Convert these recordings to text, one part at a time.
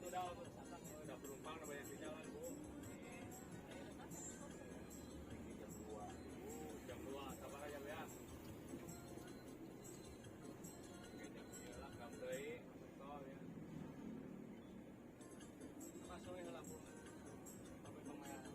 udah penumpang udah banyak di jalan Bu. Ini jam 2. Jam 2 sabar aja Bu ya. Oke, jam 9 jam deui tol ya. Masuk ya lah Bu. Sampai Pemayan.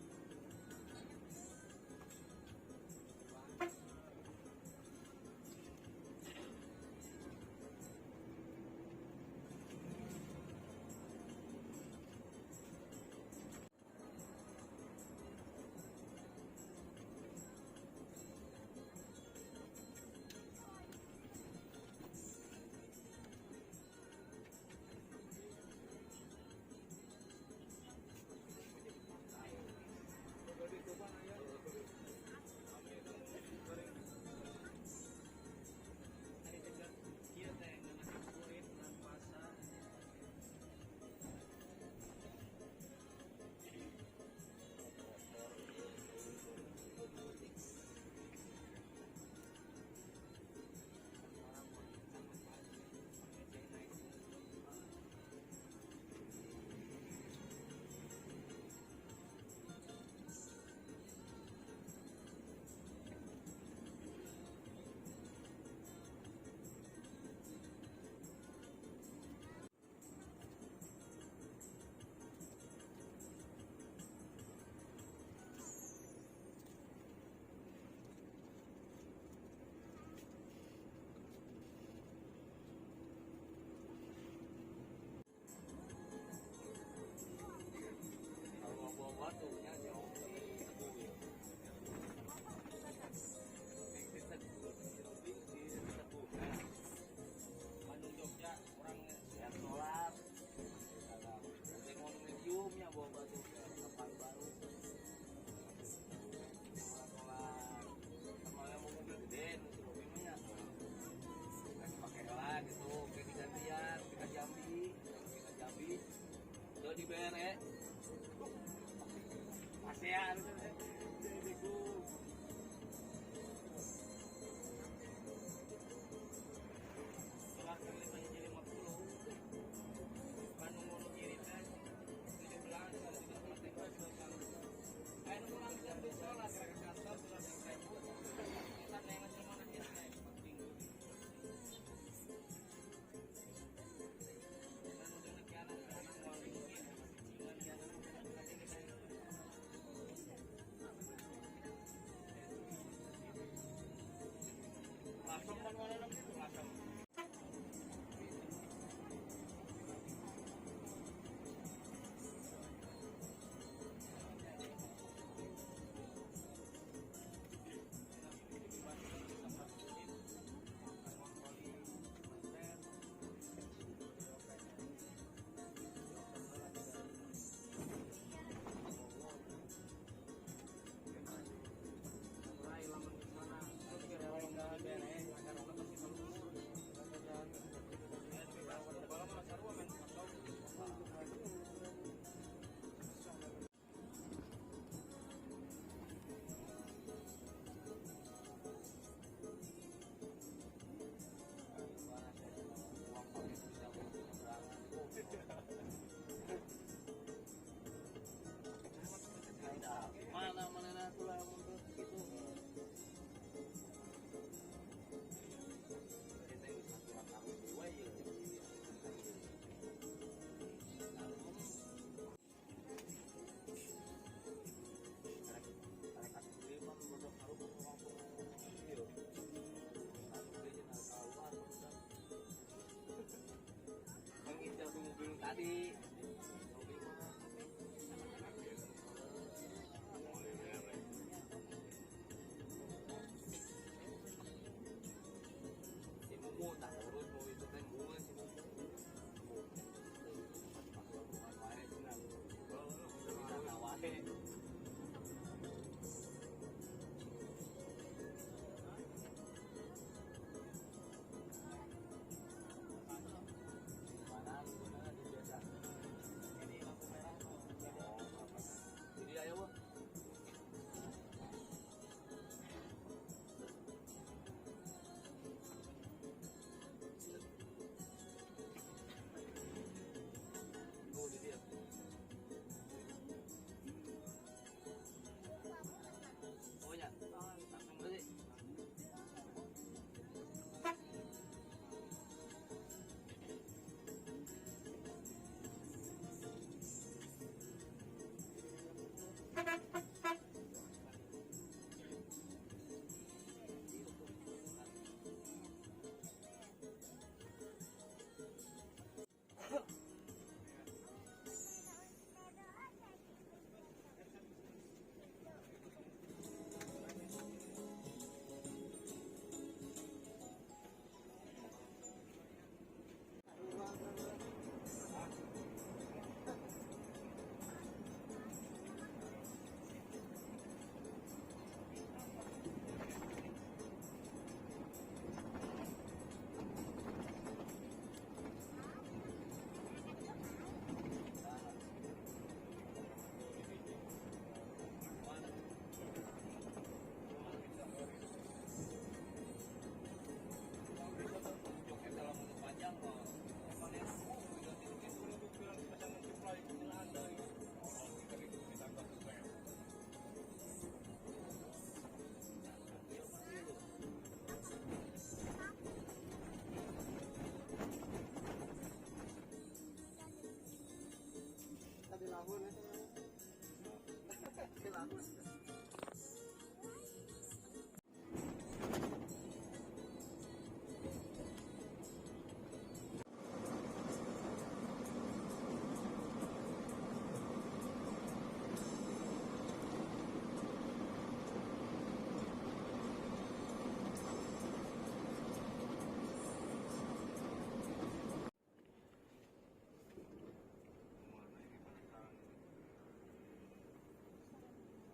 Waktunya jauh di Teguh ya. Di Teguh. Bandung Jogja orang sehat sholat. Ada mediumnya bawa batu kapal baru. Sholat. Kalau yang mau mobil gede, itu mobilnya kasih pakai lah gitu. Kayak gantian, kita Jambi. Udah dibayar ya. ASEAN jadi ku setelah kali jadi 50 Bandung mau kiri teh 17 kalau tidak mati juga ayo pulang jam di sekolah ke kantor sudah selesai kita nengen cuma nanti naik minggu dan udah nekianan anak mau mungkin jangan nanti kita Lamun itu. Lamun. Warna ini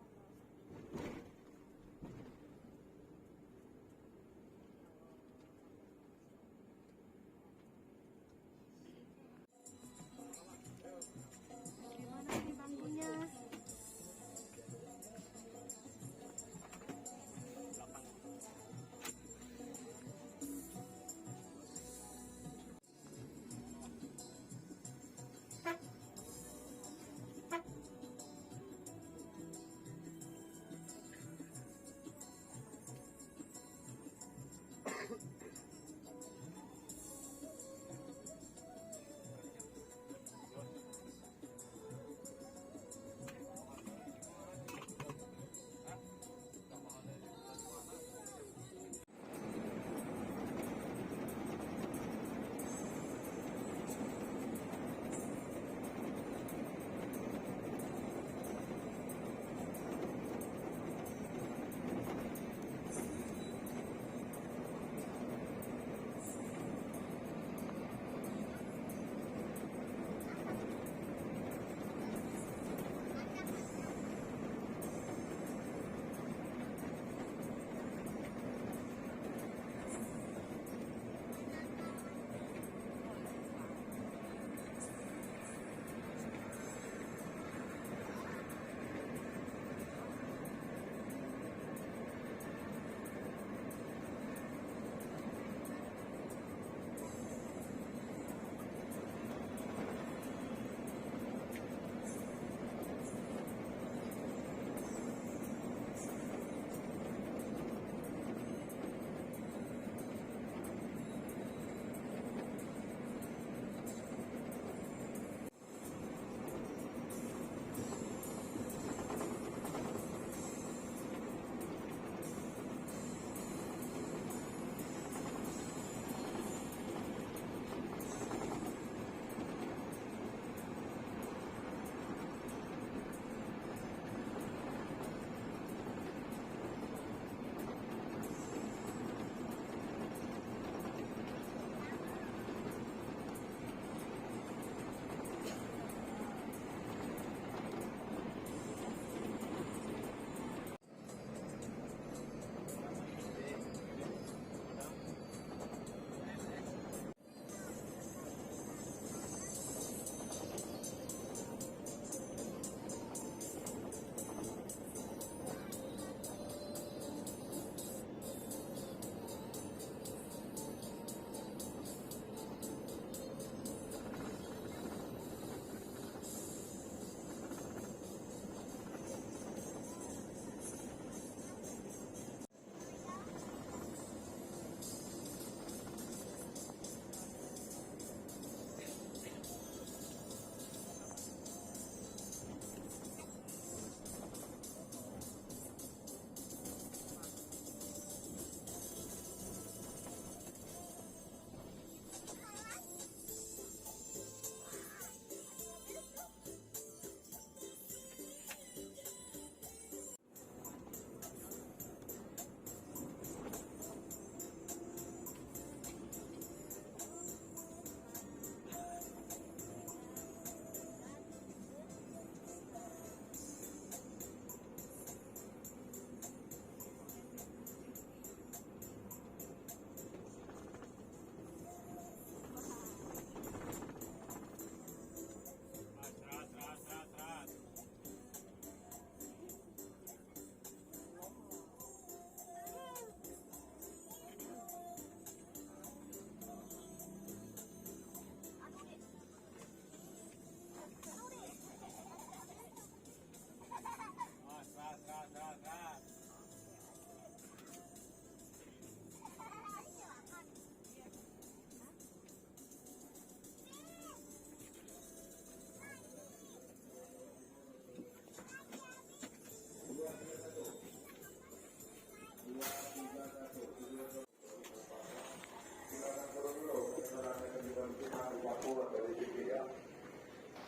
pada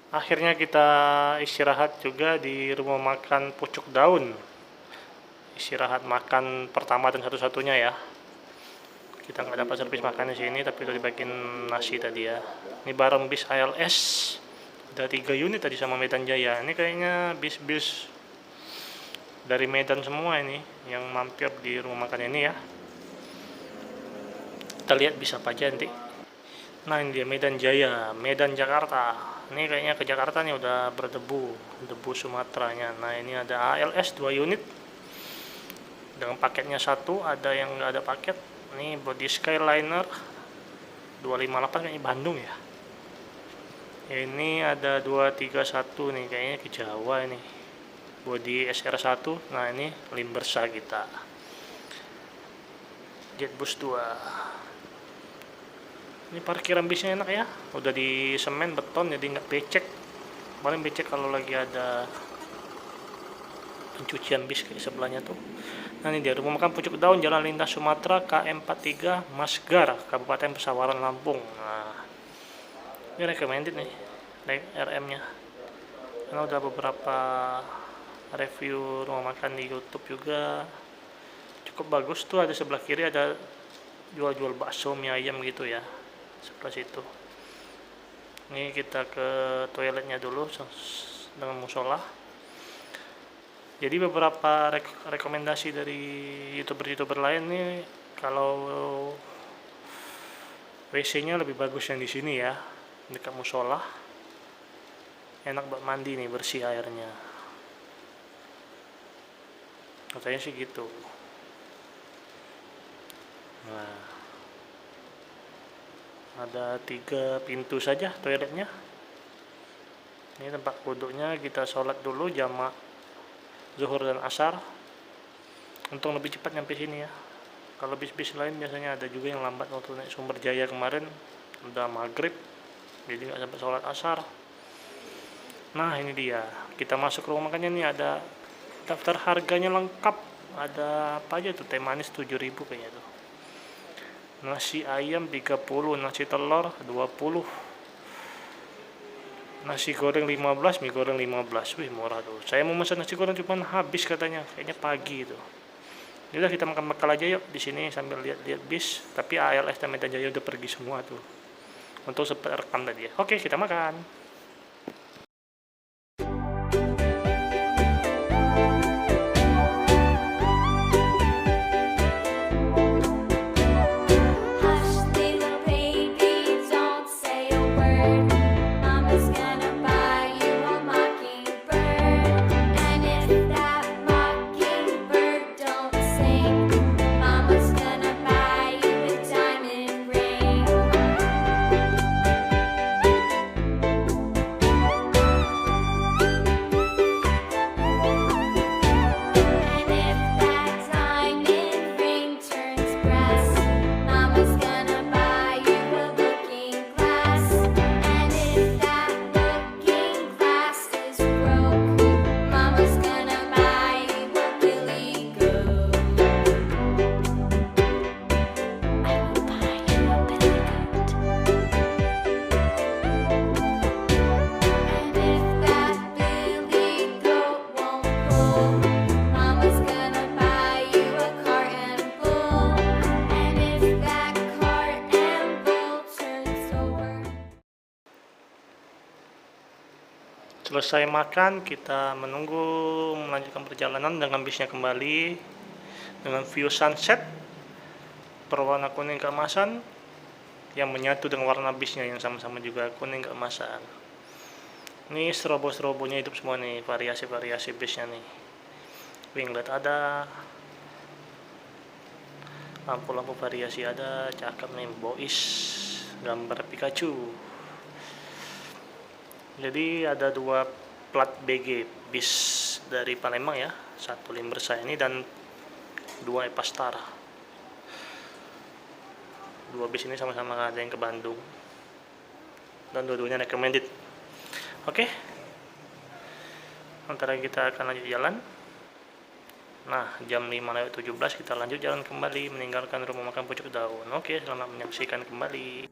Akhirnya kita istirahat juga di rumah makan Pucuk Daun. Istirahat makan pertama dan satu-satunya ya. Kita nggak dapat servis makan di sini, tapi udah dibagiin nasi tadi ya. Ini bareng bis ALS. Ada 3 unit tadi sama Medan Jaya. Ini kayaknya bis-bis dari Medan semua ini yang mampir di rumah makan ini ya. Kita lihat bisa apa aja nanti. Nah ini dia Medan Jaya, Medan Jakarta. Ini kayaknya ke Jakarta nih udah berdebu, debu Sumateranya. Nah ini ada ALS 2 unit dengan paketnya 1, ada yang nggak ada paket. Ini body Skyliner 258 kayaknya Bandung ya. Ini ada 231 nih kayaknya ke Jawa ini. Body SR1. Nah ini Limbersa kita. Jetbus 2. Ini parkiran bisnya enak ya, udah di semen beton jadi nggak becek. Paling becek kalau lagi ada pencucian bis kayak sebelahnya tuh. Nah ini dia rumah makan Pucuk Daun, Jalan Lintas Sumatera, KM43 Masgar, Kabupaten Pesawaran, Lampung. Nah ini recommended nih RM-nya, karena udah beberapa review rumah makan di YouTube juga cukup bagus tuh. Ada sebelah kiri ada jual-jual bakso mie ayam gitu ya, sebelah situ. Ini kita ke toiletnya dulu dengan musola. Jadi beberapa rekomendasi dari youtuber lain nih, kalau WC-nya lebih bagus yang di sini ya, dekat musola. Enak buat mandi nih, bersih airnya. Katanya sih gitu. Nah, ada 3 pintu saja toiletnya. Ini tempat wuduknya, kita sholat dulu jamak zuhur dan asar. Untung lebih cepat nyampe sini ya. Kalau bis-bis lain biasanya ada juga yang lambat. Waktu naik Sumber Jaya kemarin udah maghrib, jadi nggak sampai sholat asar. Nah ini dia, kita masuk ke rumah makannya nih, ada daftar harganya lengkap. Ada apa aja tuh, teh manis 7.000 kayaknya tuh. Nasi ayam 30, nasi telur 20, nasi goreng 15, mie goreng 15. Wih murah tuh. Saya mau pesan nasi goreng cuman habis katanya, kayaknya pagi itu. Yaudah kita makan bekal aja yuk di sini sambil lihat-lihat bis. Tapi ALS dan Medan Jaya udah pergi semua tuh. Untuk sempat rekam tadi ya. Oke, kita makan. Selesai makan, kita menunggu melanjutkan perjalanan dengan bisnya kembali dengan view sunset berwarna kuning keemasan yang menyatu dengan warna bisnya yang sama-sama juga kuning keemasan. Ini strobo-strobonya hidup semua nih, variasi-variasi bisnya nih. Winglet ada, lampu-lampu variasi ada, cakep nih, bois, gambar Pikachu. Jadi ada 2 plat BG bis dari Palembang ya, 1 Limbersa ini dan 2 Epastar. 2 bis ini sama-sama ada yang ke Bandung dan dua-duanya recommended. Oke, antara kita akan lanjut jalan. Nah jam 5:17 kita lanjut jalan kembali meninggalkan rumah makan Pucuk Daun. Oke, selamat menyaksikan kembali.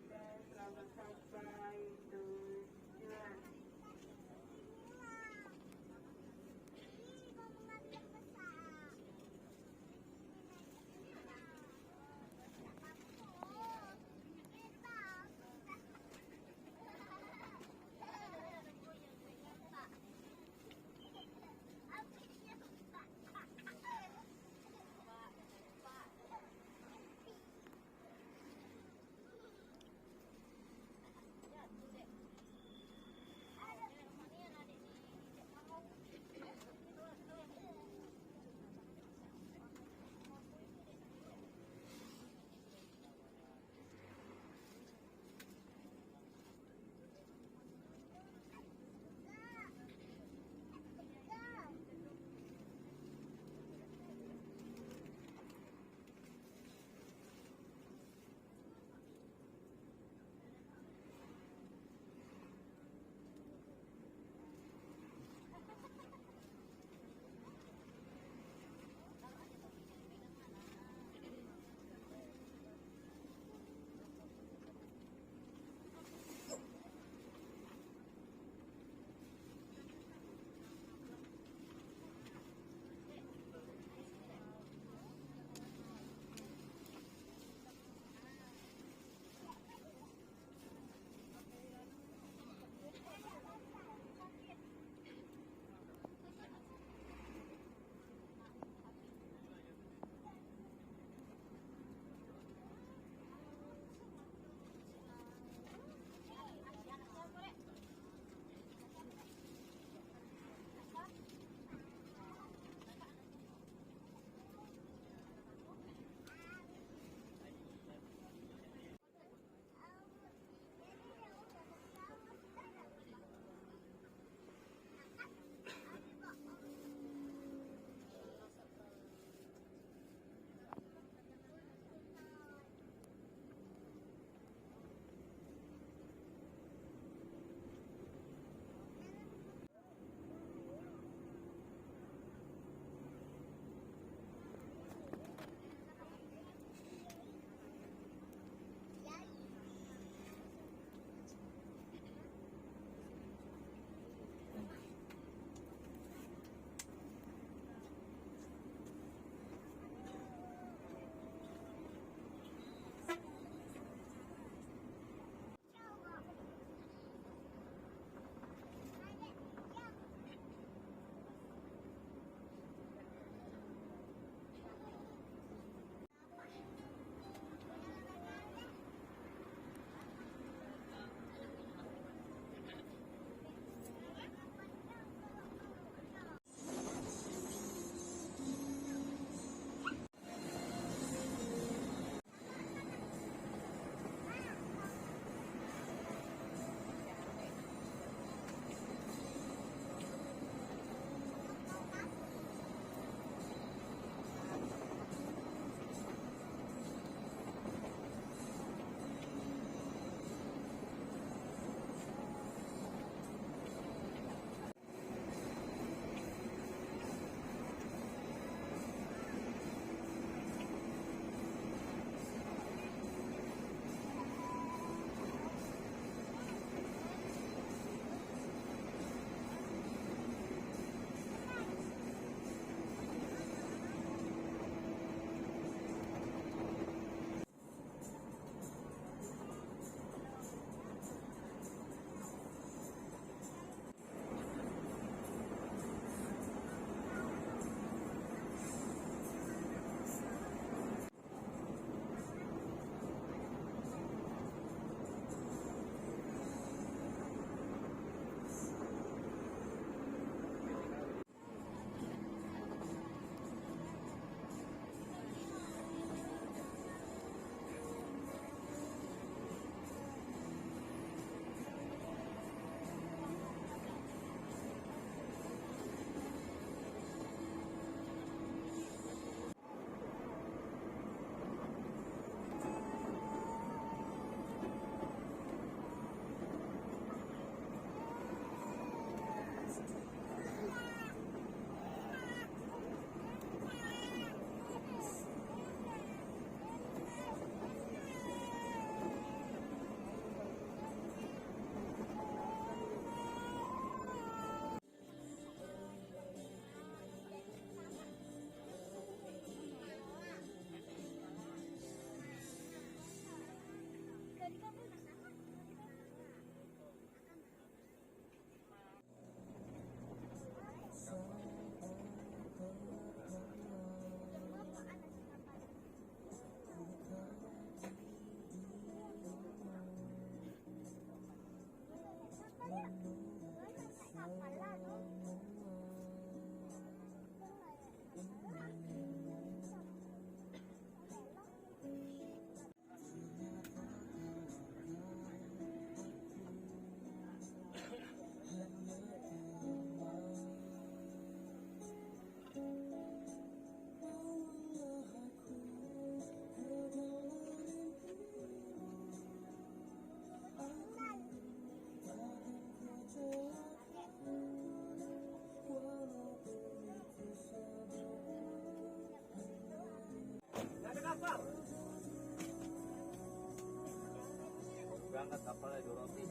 berangkat kapalnya 2 roti.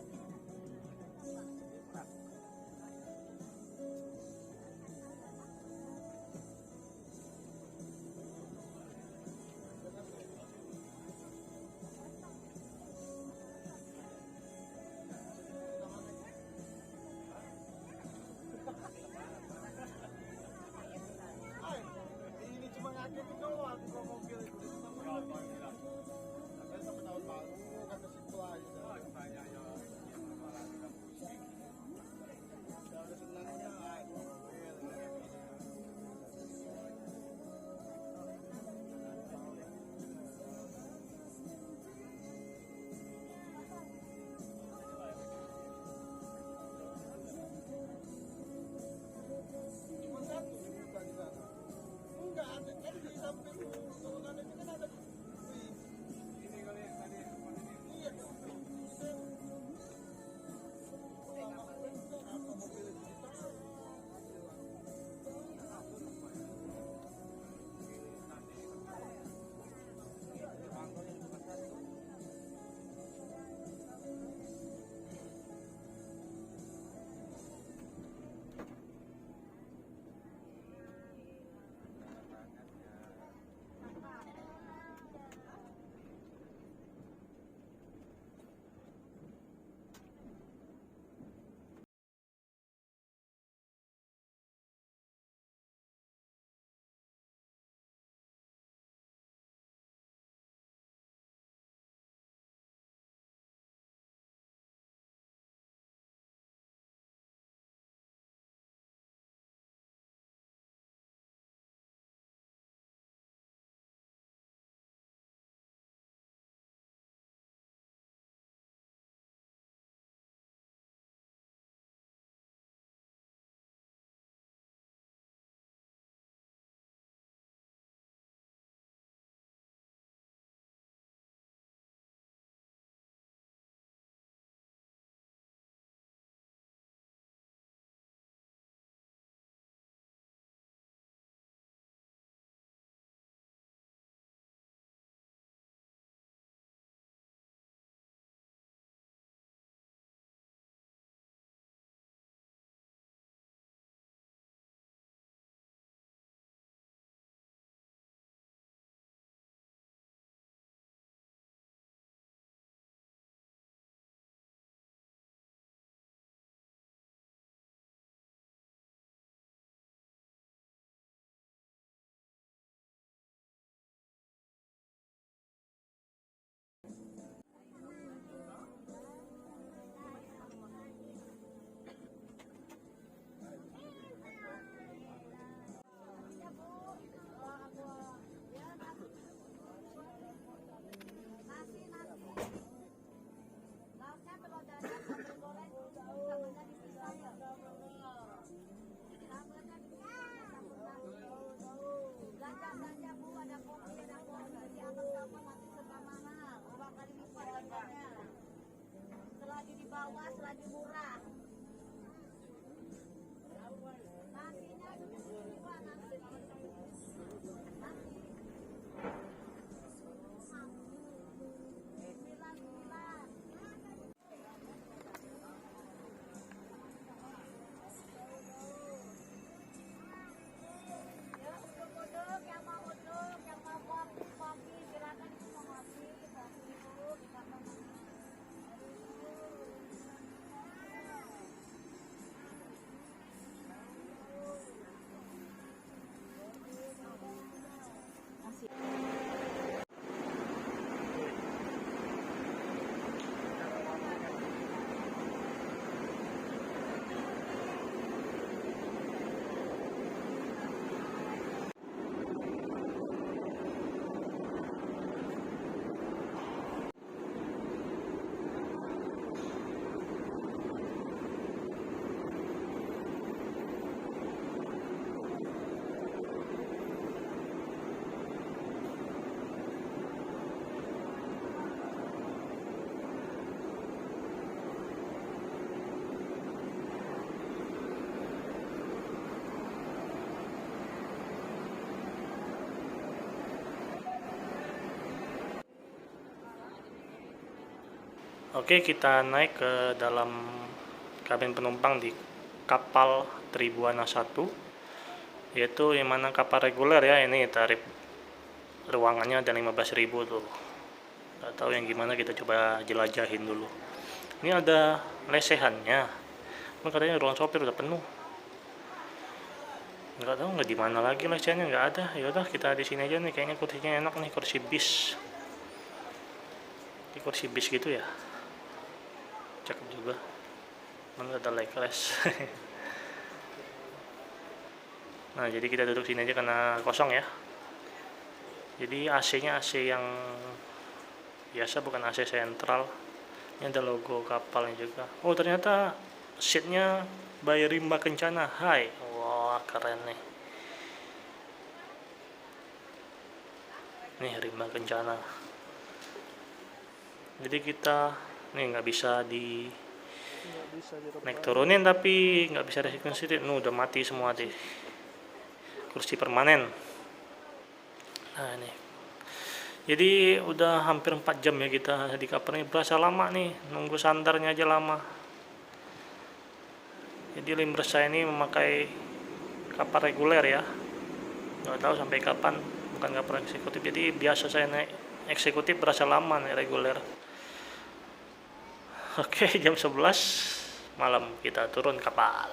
Berat. Ini cuma ngagetin doang kalau mobil itu udah sama katanya sampai tahun baru kata si Pla gitu. Tanya ya yang malah kita pusing. Udah senangnya mobil. Cuma satu yang buka di sana. Enggak ada kan di samping turunan itu kan ada. Wih, Ini kali yang tadi depan ini. iya kan. Apa mobil itu ditaruh? Belanja Bu, ada kopi, ada kopi di atas kapal nanti serba mahal, 2 kali lipat harganya. Selagi di bawah, selagi murah. Nasinya juga nasi. Nasi. 99. Yang mau uduk, yang mau kopi, silakan itu mau kopi, kopi itu di kamar. Oke, kita naik ke dalam kabin penumpang di kapal Tribuana 1, yaitu yang mana kapal reguler ya. Ini tarif ruangannya ada 15.000 tuh. Nggak tahu yang gimana, kita coba jelajahin dulu. Ini ada lesehannya, katanya ruang sopir udah penuh. Nggak tahu nggak di mana lagi lesehannya, nggak ada. Ya udah, kita di sini aja nih, kayaknya kursinya enak nih, kursi bis. Ini kursi bis gitu ya, cakep juga. Mana ada legless. Nah, jadi kita duduk sini aja karena kosong ya. Jadi AC-nya AC yang biasa, bukan AC sentral. Ini ada logo kapalnya juga. Oh, ternyata seatnya by Rimba Kencana. Hai, wah keren nih. Nih Rimba Kencana. Jadi kita nih nggak bisa naik turunin, tapi nggak bisa recline seat. Udah mati semua deh. Kursi permanen. Nah ini, jadi udah hampir 4 jam ya kita di kapal ini. Berasa lama nih, nunggu sandarnya aja lama. Jadi Limbers saya ini memakai kapal reguler ya, nggak tahu sampai kapan, bukan kapal eksekutif. Jadi biasa saya naik eksekutif, berasa lama naik reguler. Oke, jam 11 malam kita turun kapal.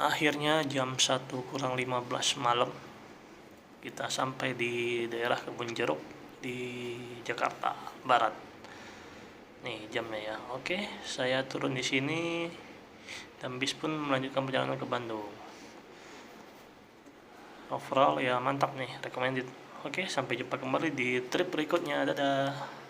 Akhirnya jam 1:15 malam kita sampai di daerah Kebun Jeruk di Jakarta Barat. Nih jamnya ya. Oke, saya turun di sini dan bis pun melanjutkan perjalanan ke Bandung. Overall ya mantap nih, recommended. Oke, sampai jumpa kembali di trip berikutnya. Dadah.